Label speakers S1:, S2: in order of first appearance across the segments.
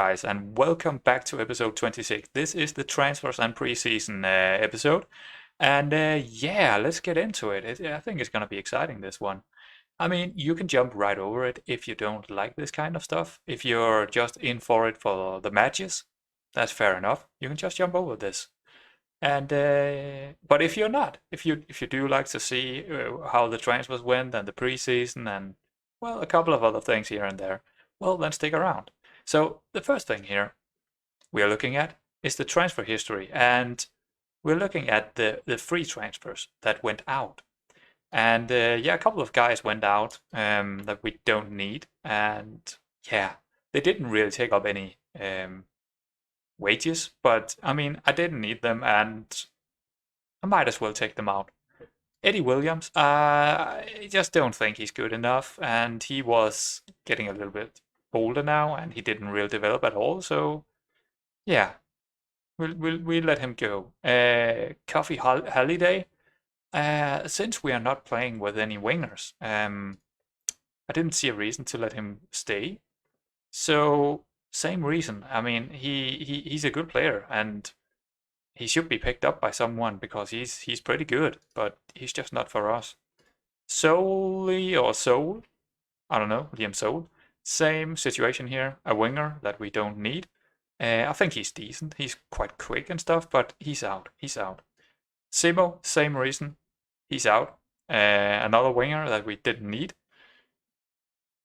S1: guys, and welcome back to episode 26. This is the transfers and preseason episode, and yeah, let's get into it. I think it's gonna be exciting, this one. I mean, you can jump right over it if you don't like this kind of stuff. If you're just in for it for the matches, that's fair enough. You can just jump over this. And but if you're not, if you do like to see how the transfers went and the preseason and well, a couple of other things here and there, well, then stick around. So the first thing here we are looking at is the transfer history, and we're looking at the free transfers that went out. And yeah, a couple of guys went out that we don't need, and yeah, they didn't really take up any wages, but I mean, I didn't need them, and I might as well take them out. Eddie Williams, I just don't think he's good enough, and he was getting a little bit older now, and he didn't really develop at all. So yeah, we'll let him go. Coffee Holiday. Since we are not playing with any wingers, I didn't see a reason to let him stay. So same reason. I mean, he's a good player, and he should be picked up by someone because he's pretty good, but he's just not for us. Solely or Soul, I don't know, Liam Soul. Same situation here, a winger that we don't need. I think he's decent. He's quite quick and stuff, but he's out. He's out. Simo, same reason. He's out. Another winger that we didn't need.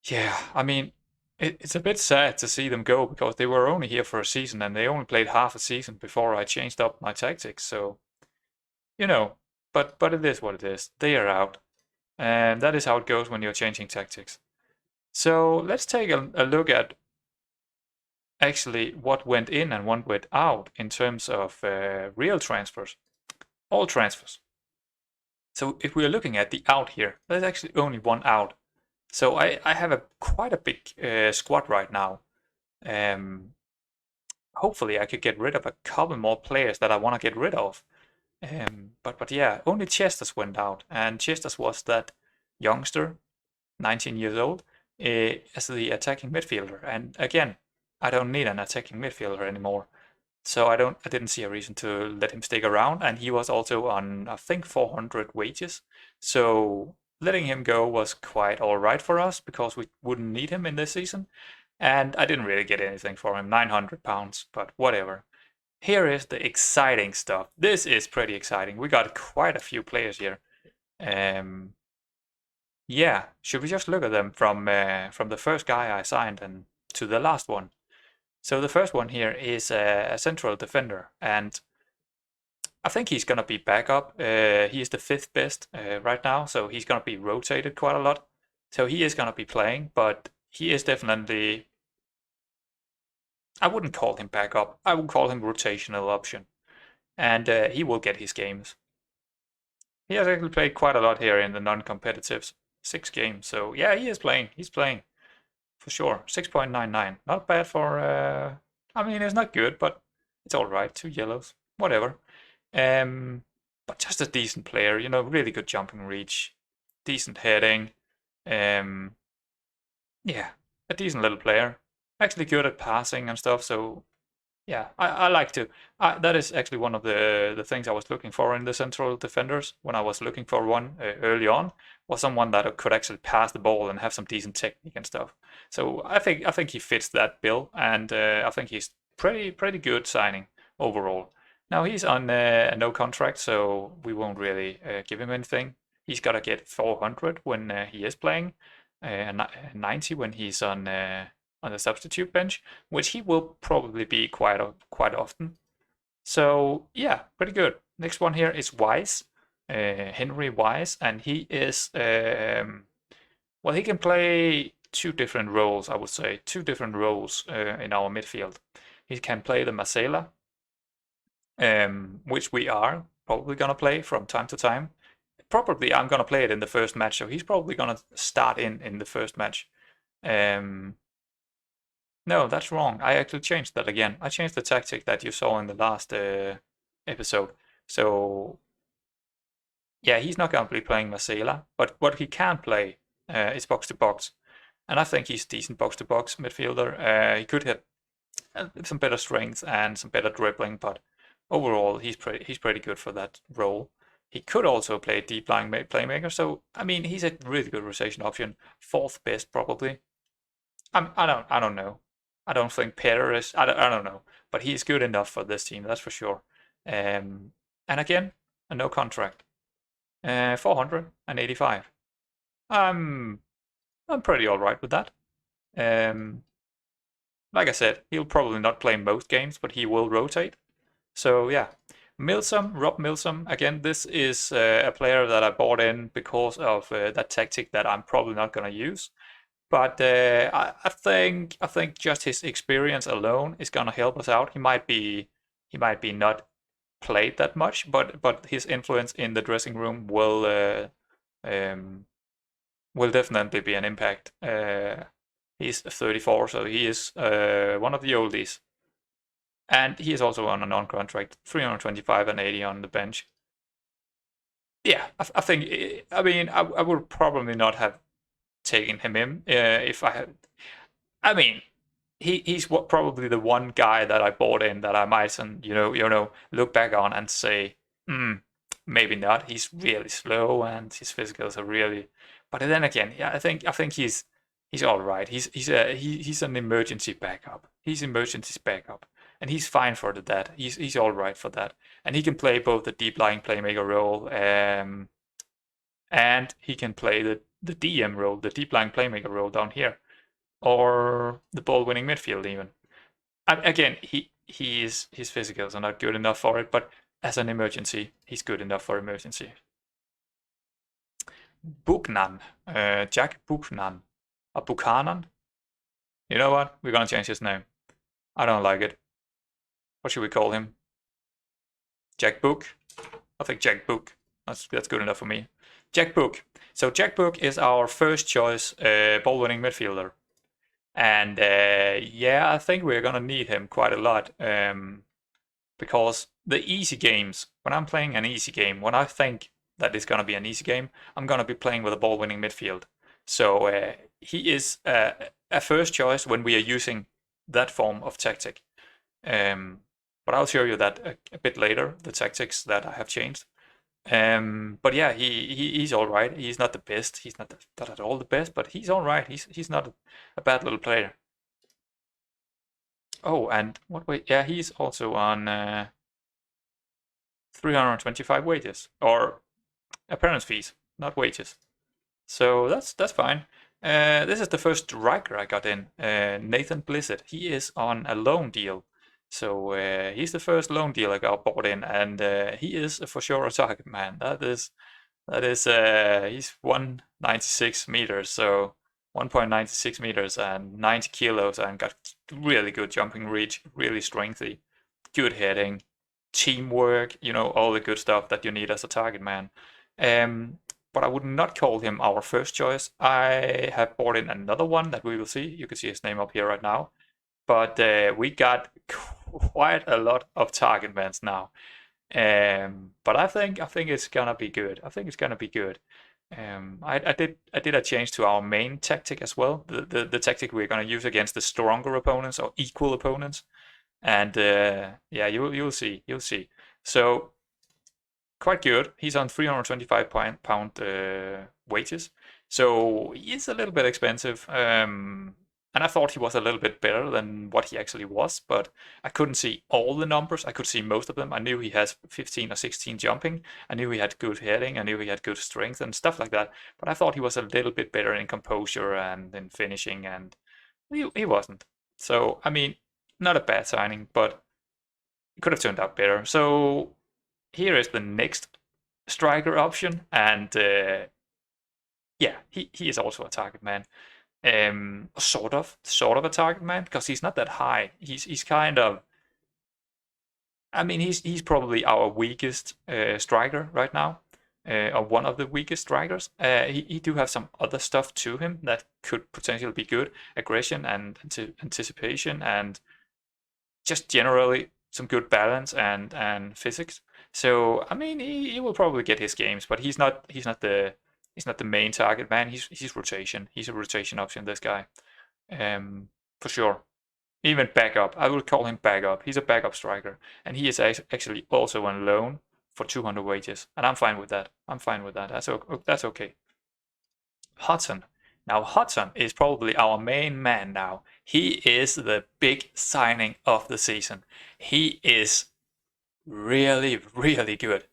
S1: Yeah, I mean, it's a bit sad to see them go because they were only here for a season and they only played half a season before I changed up my tactics. So, you know, but it is what it is. They are out. And that is how it goes when you're changing tactics. So let's take a look at actually what went in and what went out in terms of real transfers. All transfers. So if we're looking at the out here, there's actually only one out. So I have quite a big squad right now. Hopefully I could get rid of a couple more players that I want to get rid of. But yeah, only Chester's went out, and Chester's was that youngster, 19 years old, as the attacking midfielder. And again, I don't need an attacking midfielder anymore, so I didn't see a reason to let him stick around. And he was also on, I think, 400 wages, so letting him go was quite all right for us because we wouldn't need him in this season. And I didn't really get anything for him, £900, but whatever. Here is the exciting stuff. This is pretty exciting. We got quite a few players here. Yeah, should we just look at them from the first guy I signed and to the last one? So the first one here is a central defender, and I think he's gonna be backup. He is the 5th best right now, so he's gonna be rotated quite a lot. So he is gonna be playing, but he is definitely, I wouldn't call him backup. I would call him rotational option, and he will get his games. He has actually played quite a lot here in the non-competitives, 6 games. So yeah, he is playing. He's playing for sure. 6.99, not bad for. I mean, it's not good, but it's all right. 2 yellows, whatever. But just a decent player, you know, really good jumping reach, decent heading. Yeah, a decent little player. Actually good at passing and stuff, so yeah, I like to. That is actually one of the things I was looking for in the central defenders when I was looking for one early on, was someone that could actually pass the ball and have some decent technique and stuff. So I think he fits that bill, and I think he's pretty good signing overall. Now he's on a no contract, so we won't really give him anything. He's gotta get 400 when he is playing, 90 when he's on the substitute bench, which he will probably be quite often. So yeah, pretty good. Next one here is Wise, Henry Wise, and he is well, he can play 2 different roles. I would say 2 different roles in our midfield. He can play the Marcela, which we are probably gonna play from time to time. Probably I'm gonna play it in the first match, so he's probably gonna start in the first match. No, that's wrong. I actually changed that again. I changed the tactic that you saw in the last episode. So yeah, he's not going to be playing Marcela, but what he can play is box to box, and I think he's a decent box to box midfielder. He could hit some better strength and some better dribbling, but overall he's pretty good for that role. He could also play deep line playmaker, so I mean he's a really good rotation option. Fourth best probably. I don't know. I don't think Peter is. I don't know, but he's good enough for this team, that's for sure. And again, a no contract. 485. I'm pretty all right with that. Like I said, he'll probably not play most games, but he will rotate. So yeah, Rob Milsom. Again, this is a player that I bought in because of that tactic that I'm probably not gonna use. But I think just his experience alone is gonna help us out. He might be not played that much, but his influence in the dressing room will definitely be an impact. He's 34, so he is one of the oldies. And he is also on a non-contract, 325 and 80 on the bench. Yeah, I think, I mean, I would probably not have taken him in if I had. I mean, he's probably the one guy that I bought in that I might, look back on and say, maybe not. He's really slow and his physicals are really. But then again, yeah, I think he's all right. He's an emergency backup. He's emergency backup, and he's fine for that. He's all right for that, and he can play both the deep lying playmaker role, and he can play the DM role, the deep lying playmaker role down here, or the ball winning midfield even. Again, his physicals are not good enough for it, but as an emergency, he's good enough for emergency. Buchanan, Jack Buchanan, or Buchanan. You know what? We're gonna change his name. I don't like it. What should we call him? Jack Book? I think Jack Book. That's good enough for me. Jack Book. So Jack Book is our first choice ball-winning midfielder. And yeah, I think we're gonna need him quite a lot. Because the easy games, when I'm playing an easy game, when I think that it's gonna be an easy game, I'm gonna be playing with a ball-winning midfield. So he is a first choice when we are using that form of tactic. But I'll show you that a bit later, the tactics that I have changed. But yeah, he's all right. He's not the best. He's not at all the best, but he's all right. He's not a bad little player. Oh, and what way? Yeah, he's also on 325 wages or appearance fees, not wages. So that's fine. This is the first striker I got in, Nathan Blissett. He is on a loan deal. So he's the first loan deal I got bought in, and he is for sure a target man. He's 196 meters, so 1.96 meters and 90 kilos, and got really good jumping reach, really strengthy, good heading, teamwork, all the good stuff that you need as a target man. But I would not call him our first choice. I have bought in another one that we will see. You can see his name up here right now. But we got quite a lot of target mans now. But I think it's gonna be good. I think it's gonna be good. I did a change to our main tactic as well. The tactic we're gonna use against the stronger opponents or equal opponents. And yeah, you'll see. So quite good. He's on 325 pound wages, so he is a little bit expensive. And I thought he was a little bit better than what he actually was, but I couldn't see all the numbers. I could see most of them. I knew he has 15 or 16 jumping. I knew he had good heading. I knew he had good strength and stuff like that. But I thought he was a little bit better in composure and in finishing, and he wasn't. So, I mean, not a bad signing, but it could have turned out better. So here is the next striker option, and yeah, he is also a target man. Sort of a target man, because he's not that high. He's kind of. I mean, he's probably our weakest striker right now, or one of the weakest strikers. He do have some other stuff to him that could potentially be good: aggression and anticipation, and just generally some good balance and physics. So I mean, he will probably get his games, but he's not the main target man. He's rotation. He's a rotation option. This guy, for sure. Even backup. I would call him backup. He's a backup striker. And he is actually also on loan for 200 wages. And I'm fine with that. I'm fine with that. That's okay. Hudson. Now, Hudson is probably our main man now. He is the big signing of the season. He is really, really good.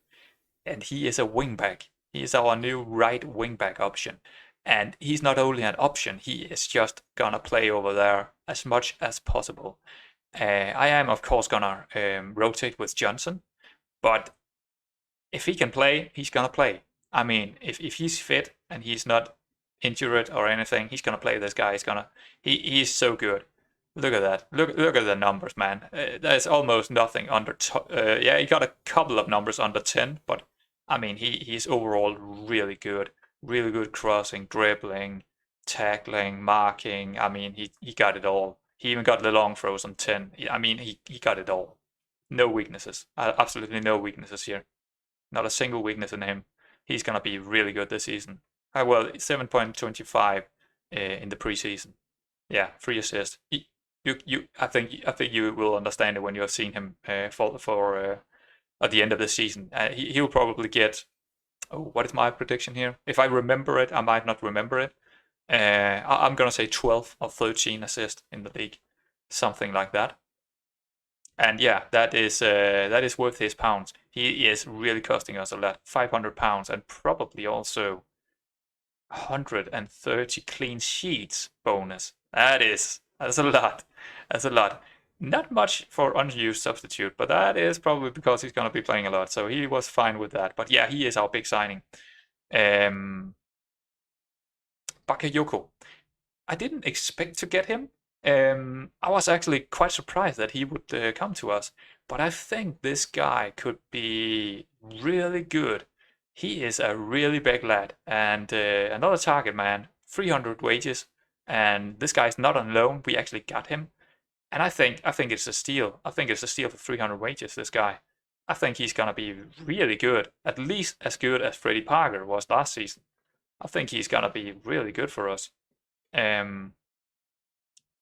S1: And he is a wingback. He is our new right wingback option. And he's not only an option, he is just gonna play over there as much as possible. I am, of course, gonna rotate with Johnson, but if he can play, he's gonna play. I mean, if he's fit and he's not injured or anything, he's gonna play. This guy is gonna. He's so good. Look at that. Look at the numbers, man. There's almost nothing under. Yeah, he got a couple of numbers under 10, but I mean, he's overall really good. Really good crossing, dribbling, tackling, marking. I mean, he got it all. He even got the long throws on 10. I mean, he got it all. No weaknesses. Absolutely no weaknesses here. Not a single weakness in him. He's gonna be really good this season. Well, 7.25 in the preseason. Yeah, 3 assists. I think you will understand it when you have seen him for at the end of the season. He'll probably get. Oh, what is my prediction here? If I remember it, I might not remember it. I'm gonna say 12 or 13 assists in the league, something like that. And yeah, that is worth his pounds. He is really costing us a lot, £500, and probably also 130 clean sheets bonus. That's a lot. That's a lot. Not much for unused substitute, but that is probably because he's going to be playing a lot. So he was fine with that. But yeah, he is our big signing. Bakayoko. I didn't expect to get him. I was actually quite surprised that he would come to us. But I think this guy could be really good. He is a really big lad and another target man. 300 wages, and this guy's not on loan. We actually got him, and I think it's a steal. I think it's a steal for 300 wages. This guy, I think he's gonna be really good, at least as good as Freddie Parker was last season. I think he's gonna be really good for us.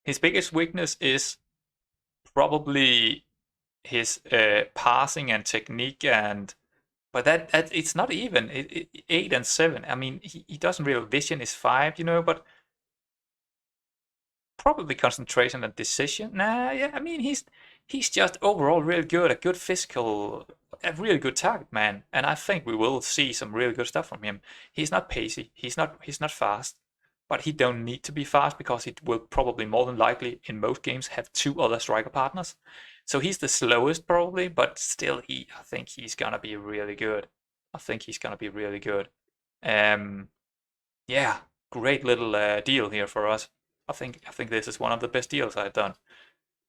S1: His biggest weakness is probably his passing and technique, and but that it's not even 8 and 7. I mean, he doesn't really vision is 5, but probably concentration and decision. Nah, yeah, I mean he's just overall really good, a good physical, a really good target man, and I think we will see some really good stuff from him. He's not pacey, he's not fast, but he don't need to be fast because he will probably more than likely in most games have 2 other striker partners. So he's the slowest probably, but still I think he's gonna be really good. I think he's gonna be really good. Yeah, great little deal here for us. I think this is one of the best deals I've done.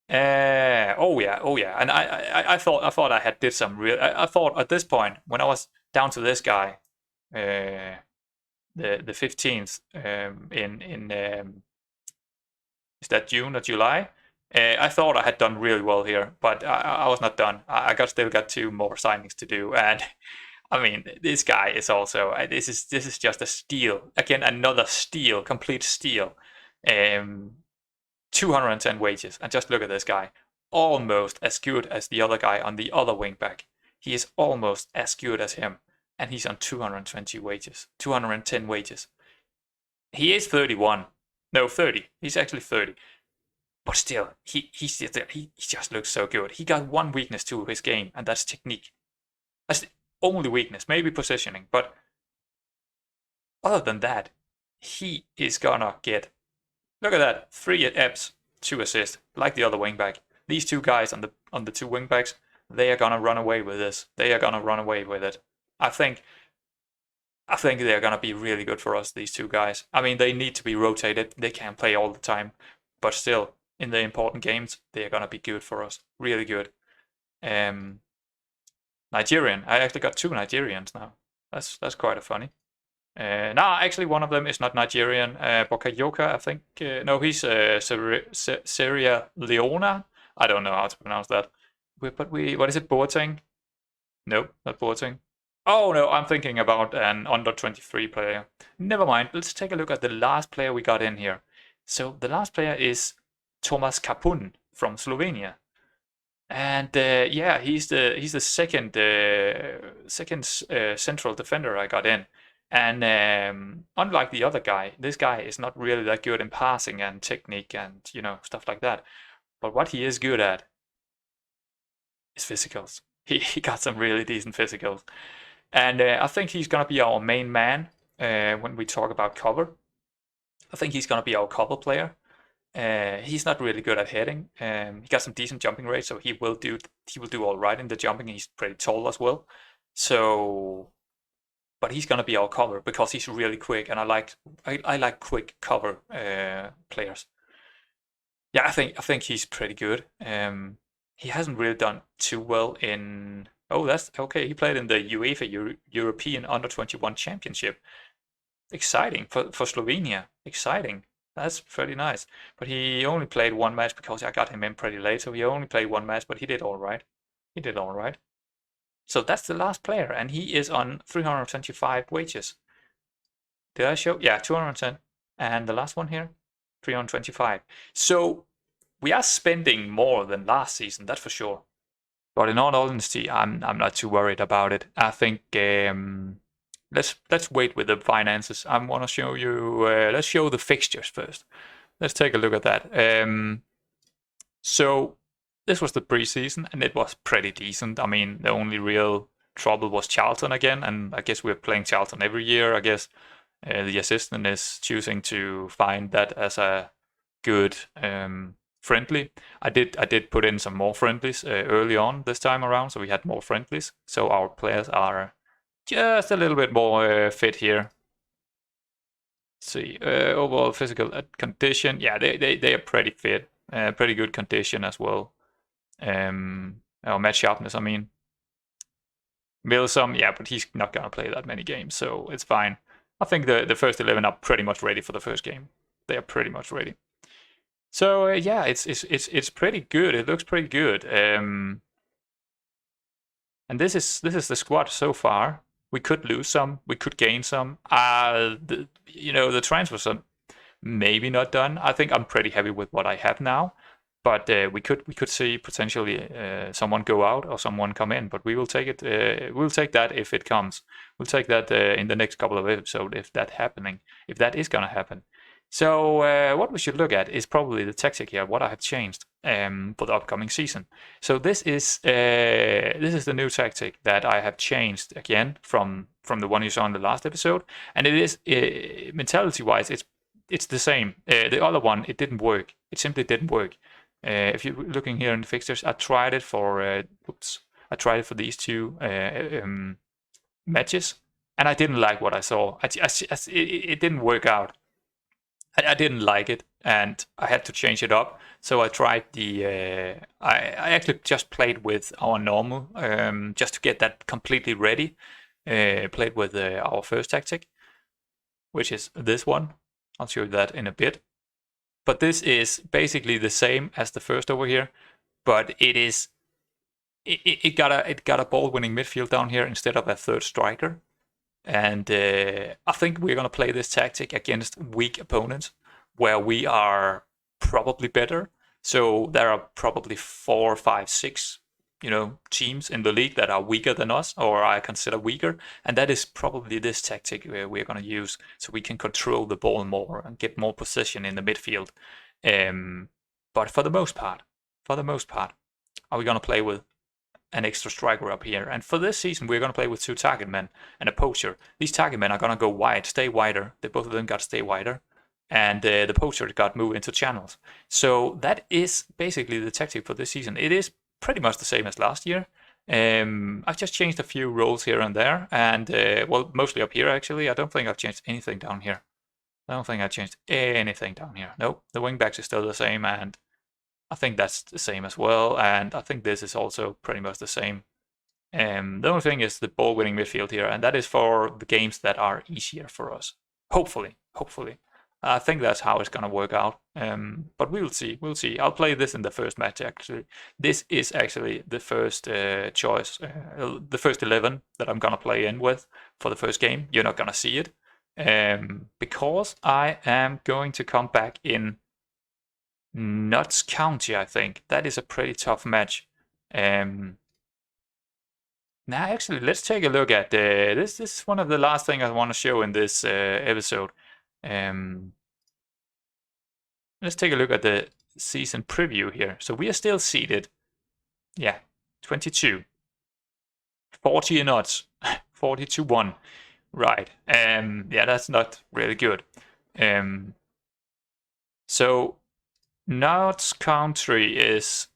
S1: Oh yeah, and I thought I had did some real. I thought at this point when I was down to this guy, the 15th in is that June or July? I thought I had done really well here, but I was not done. I still got 2 more signings to do, and I mean, this guy is also this is just a steal. Again, another steal, complete steal. 210 wages, and just look at this guy. Almost as good as the other guy on the other wing back. He is almost as good as him, and he's on 220 wages, 210 wages. He is 31. No, 30. He's actually 30. But still, he just looks so good. He got one weakness to his game, and that's technique. That's the only weakness, maybe positioning, but other than that, he is gonna get. Look at that, 3 EPs, 2 assists, like the other wingback. These 2 guys on the 2 wingbacks, they are gonna run away with this. They are gonna run away with it. I think they're gonna be really good for us. These 2 guys. I mean, they need to be rotated. They can't play all the time, but still, in the important games, they are gonna be good for us. Really good. Nigerian. I actually got 2 Nigerians now. That's quite a funny. No, actually, one of them is not Nigerian. Bokayoka, I think. No, he's Sierra Leona. I don't know how to pronounce that. What is it? Boateng? Nope, not Boateng. Oh no, I'm thinking about an under 23 player. Never mind. Let's take a look at the last player we got in here. So the last player is Thomas Kapun. from Slovenia. And yeah, he's the second central defender I got in. And unlike the other guy, this guy is not really that good in passing and technique and stuff like that. But what he is good at is physicals. He got some really decent physicals, and I think he's gonna be our main man when we talk about cover. I think he's gonna be our cover player. He's not really good at heading. He got some decent jumping rate, so he will do all right in the jumping. He's pretty tall as well, so. But he's gonna be our cover because he's really quick, and I like quick cover players. Yeah, I think he's pretty good. He hasn't really done too well in. Oh, that's okay. He played in the UEFA European Under-21 Championship. Exciting for Slovenia. Exciting. That's pretty nice. But he only played one match because I got him in pretty late. So he only played one match, but he did all right. He did all right. So that's the last player, and he is on 325 wages. Did I show? Yeah, 210. And the last one here, 325. So we are spending more than last season, that's for sure. But in all honesty, I'm not too worried about it. I think let's wait with the finances. I want to show you. Let's show the fixtures first. Let's take a look at that. So this was the preseason, and it was pretty decent. I mean, the only real trouble was Charlton again, and I guess we're playing Charlton every year. I guess the assistant is choosing to find that as a good friendly. I did put in some more friendlies early on this time around, so we had more friendlies. So our players are just a little bit more fit here. Let's see, overall physical condition. Yeah, they are pretty fit, pretty good condition as well. Our match sharpness, I mean. Milsom, yeah, but he's not gonna play that many games, so it's fine. I think the first 11 are pretty much ready for the first game. They are pretty much ready. So yeah, it's pretty good. It looks pretty good. And this is the squad so far. We could lose some. We could gain some. The transfers are maybe not done. I think I'm pretty happy with what I have now. But we could see potentially someone go out or someone come in. But we will take it. We'll take that if it comes. We'll take that in the next couple of episodes if that is gonna happen. So what we should look at is probably the tactic here, what I have changed for the upcoming season. So this is the new tactic that I have changed again from the one you saw in the last episode, and it is mentality-wise, it's the same. The other one, it didn't work. It simply didn't work. If you're looking here in the fixtures, I tried it for these two matches, and I didn't like what I saw. It didn't work out. I didn't like it, and I had to change it up. So I tried I actually just played with our normal, just to get that completely ready. Played with our first tactic, which is this one. I'll show you that in a bit. But this is basically the same as the first over here, but it got a ball-winning midfield down here instead of a third striker. And I think we're going to play this tactic against weak opponents where we are probably better. So there are probably 4, 5, 6, teams in the league that are weaker than us, or I consider weaker. And that is probably this tactic we're going to use so we can control the ball more and get more possession in the midfield. But for the most part, are we going to play with an extra striker up here? And for this season, we're going to play with 2 target men and a poacher. These target men are going to go wide, stay wider. Both of them got to stay wider. And the poacher got moved into channels. So that is basically the tactic for this season. It is pretty much the same as last year. I've just changed a few roles here and there. And, mostly up here, actually. I don't think I've changed anything down here. Nope, the wingbacks is still the same, and I think that's the same as well, and I think this is also pretty much the same. The only thing is the ball-winning midfield here, and that is for the games that are easier for us. Hopefully. I think that's how it's gonna work out. But we'll see. I'll play this in the first match, actually. This is actually the first choice, the first 11 that I'm gonna play in with for the first game. You're not gonna see it, because I am going to come back in Notts County, I think. That is a pretty tough match. Now, actually, let's take a look at this. This is one of the last things I want to show in this episode. Let's take a look at the season preview here. So we are still seeded. Yeah, 22. 40 in odds. 40-1. Right. Yeah, that's not really good. So Notts Country is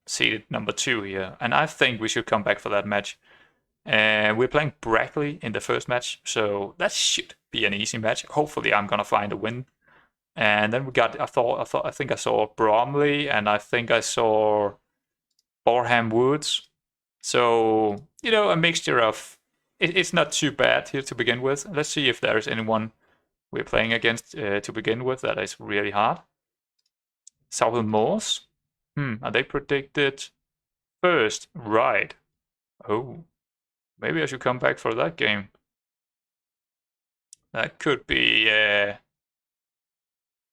S1: seeded number 2 here, and I think we should come back for that match. We're playing Brackley in the first match, so that should be an easy match. Hopefully, I'm gonna find a win. And then we got, I think I saw Bromley, and I think I saw Boreham Woods. So, you know, a mixture of, it's not too bad here to begin with. Let's see if there's anyone we're playing against to begin with that is really hard. Southern Moors? Are they predicted first? Right. Oh, maybe I should come back for that game. That could be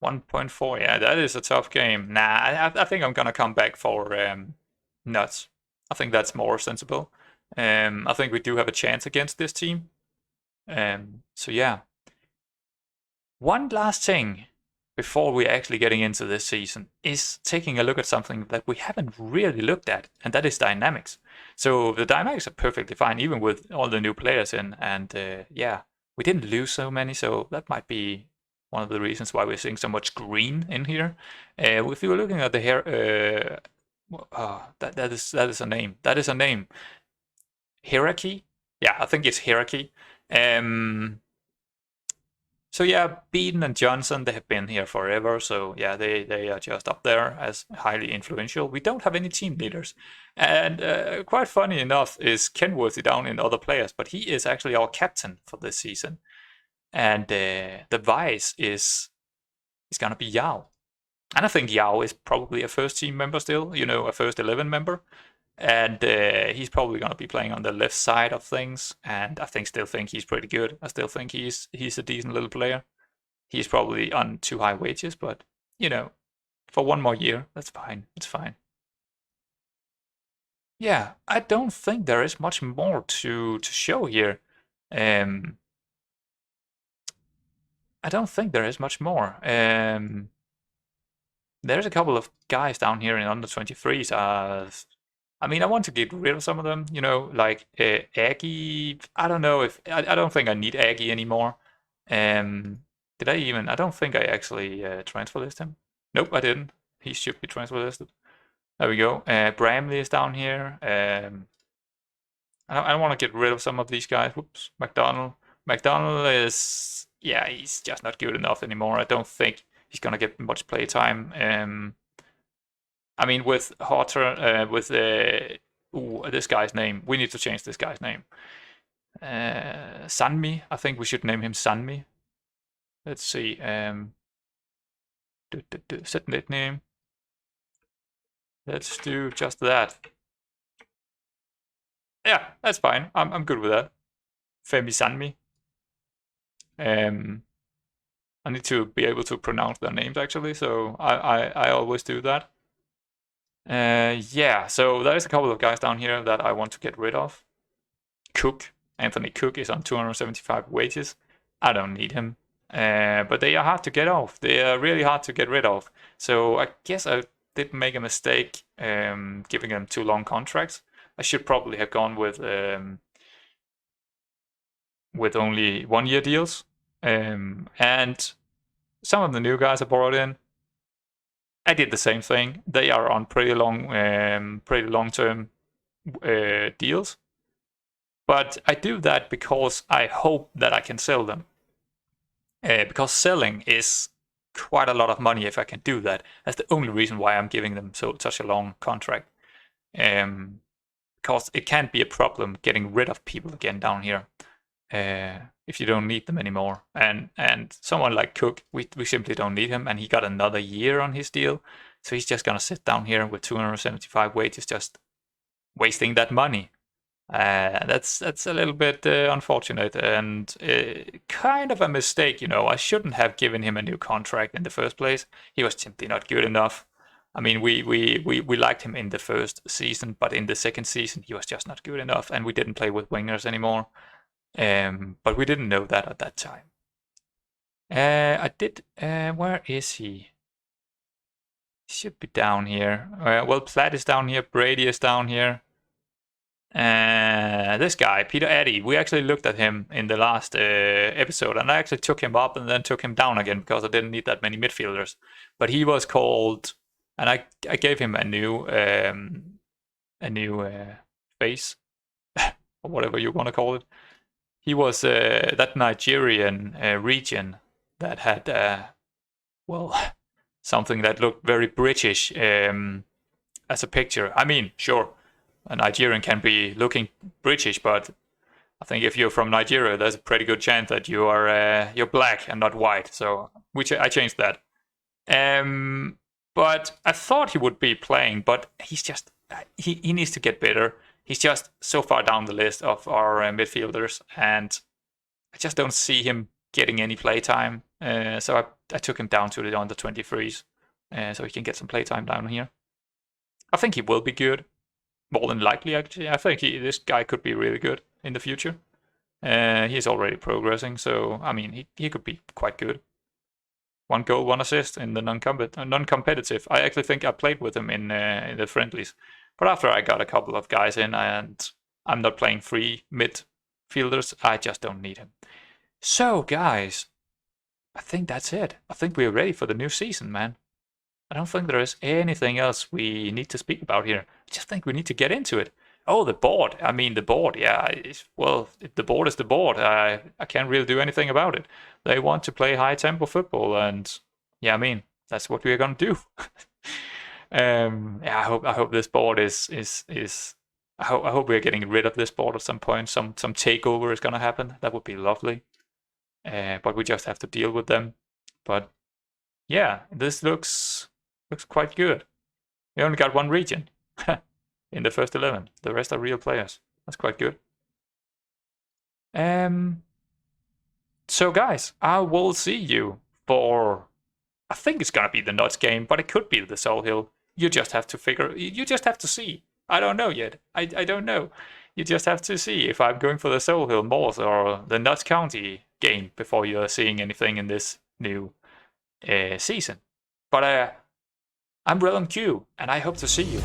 S1: 1.4. Yeah, that is a tough game. Nah, I think I'm gonna come back for Nuts. I think that's more sensible. I think we do have a chance against this team. So yeah. One last thing before we're actually getting into this season is taking a look at something that we haven't really looked at, and that is dynamics. So the dynamics are perfectly fine, even with all the new players in, and yeah, we didn't lose so many, so that might be one of the reasons why we're seeing so much green in here. If you were looking at the hair, that is a name. That is a name. Hierarchy? Yeah, I think it's hierarchy. So yeah, Beaton and Johnson, they have been here forever. So yeah, they are just up there as highly influential. We don't have any team leaders. And quite funny enough is Kenworthy down in other players, but he is actually our captain for this season. And the vice is going to be Yao. And I think Yao is probably a first team member still, you know, a first 11 member. And he's probably going to be playing on the left side of things. And I still think he's pretty good. I still think he's a decent little player. He's probably on too high wages, but, you know, for one more year, that's fine. It's fine. Yeah, I don't think there is much more to show here. I don't think there is much more. There's a couple of guys down here in under 23s. I mean, I want to get rid of some of them, you know, like Aggie. I don't know if I don't think I need Aggie anymore. Did I even? I don't think I actually transfer list him. Nope, I didn't. He should be transfer listed. There we go. Bramley is down here. I want to get rid of some of these guys. Whoops, McDonald. McDonald is, yeah, he's just not good enough anymore. I don't think he's gonna get much play time. I mean, with Hotter, with this guy's name, we need to change this guy's name. Sanmi, I think we should name him Sanmi. Let's see. Set nickname. Let's do just that. Yeah, that's fine. I'm good with that. Femi Sanmi. I need to be able to pronounce their names actually, so I always do that. Yeah, so there's a couple of guys down here that I want to get rid of. Cook, Anthony Cook is on 275 wages. I don't need him. But they are hard to get off. They are really hard to get rid of. So I guess I did make a mistake giving them too long contracts. I should probably have gone with only 1 year deals. And some of the new guys I brought in, I did the same thing. They are on pretty long-term deals. But I do that because I hope that I can sell them. Because selling is quite a lot of money if I can do that. That's the only reason why I'm giving them such a long contract. Because it can't be a problem getting rid of people again down here if you don't need them anymore. And someone like Cook, we simply don't need him, and he got another year on his deal, so he's just gonna sit down here with 275 wages, just wasting that money. That's a little bit unfortunate and kind of a mistake, you know. I shouldn't have given him a new contract in the first place. He was simply not good enough. I mean, we liked him in the first season, but in the second season he was just not good enough, and we didn't play with wingers anymore. But we didn't know that at that time. I did. Where is he? He should be down here. Well, Platt is down here. Brady is down here. This guy, Peter Eddy, we actually looked at him in the last episode, and I actually took him up and then took him down again because I didn't need that many midfielders. But he was called, and I gave him a new face, or whatever you want to call it. He was that Nigerian region that had, well, something that looked very British as a picture. I mean, sure, a Nigerian can be looking British, but I think if you're from Nigeria, there's a pretty good chance that you are you're black and not white. So I changed that. But I thought he would be playing, but he's just he needs to get better. He's just so far down the list of our midfielders, and I just don't see him getting any playtime. So I took him down to the under 23s, so he can get some playtime down here. I think he will be good, more than likely. Actually, I think this guy could be really good in the future. He's already progressing, so I mean he could be quite good. 1 goal, 1 assist in the non-competitive. I actually think I played with him in the friendlies, but after I got a couple of guys in and I'm not playing free midfielders, I just don't need him. So guys, I think that's it. I think we're ready for the new season, man. I don't think there is anything else we need to speak about here. I just think we need to get into it. Oh, the board. I mean, the board. Yeah, well, the board is the board. I can't really do anything about it. They want to play high tempo football, and yeah, I mean, that's what we're gonna do. Yeah, I hope this board is. I hope we're getting rid of this board at some point. Some takeover is gonna happen. That would be lovely. But we just have to deal with them. But yeah, this looks quite good. We only got 1 region in the first 11. The rest are real players. That's quite good. So guys, I will see you for, I think it's gonna be the Nuts game, but it could be the Soul Hill. You just have to see. I don't know yet. I don't know. You just have to see if I'm going for the Soul Hill Moors or the Nuts County game before you're seeing anything in this new season. But I'm Realm Q, and I hope to see you.